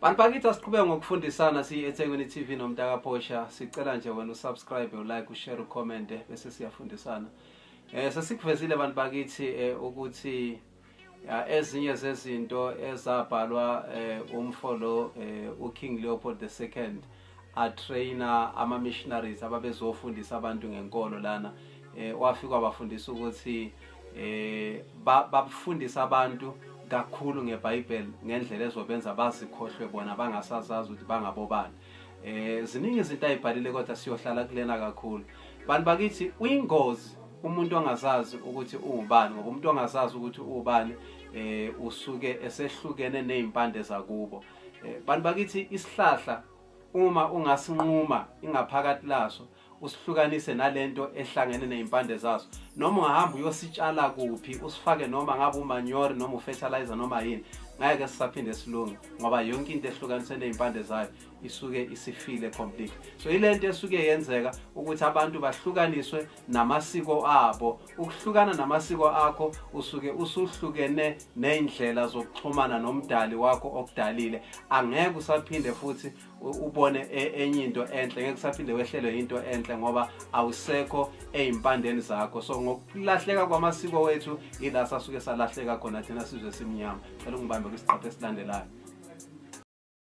Bantu bakithi asiqhubeka ngokufundisana eThekwini TV nomtaka Portia. Sicela nje wena usubscribe, ulike, ushare, ucomment bese siyafundisana. Sesikuvezile bantu bakithi ukuthi ezinye zezinto ezabhalwa umfolo uKing Leopold II atrainer ama missionaries ababezofundisa abantu ngenkolo lana. Wafika wabafundisa ukuthi babafundisa abantu kakhulu ngeBhayibheli ngendlela ezobenza bazikhohlwe bona bangasazazi ukuthi bangabobani. Ziningi izinto ayibhalile kodwa siyohlala kulena kakhulu. Bantu bakithi uyingozi umuntu ongazazi ukuthi ungubani, ngoba umuntu ongazazi ukuthi ubani usuke esehlukene nezimpande zakubo. Bantu bakithi isihlahla uma ungasinquma ingaphakathi laso usihlukanise nalento ehlangene nezimpande zaso, noma ungahamba uyositshala kuphi usifake noma ngabe umanyori noma ufertilizer noma yini, ngeke sisaphinde silunge ngoba yonke into ehlukanise nezimpande zayo isuke isifile complete. So ilento esuke yenzeka ukuthi abantu bahlukaniswe namasiko abo. Ukuhlukana namasiko akho usuke usuhlukene neindlela zokuxhumana nomdali wakho okudalile. Angeke usaphinde futhi ubone enye into enhle, ngeke usaphinde wehlelwe into enhle ngoba awusekho ezimpandeni zakho. So ngokulahleka kwamasiko wethu ila sasuke salahleka khona thina sizwe simnyama. Cela ungibambe kwisicaphe esilandelayo.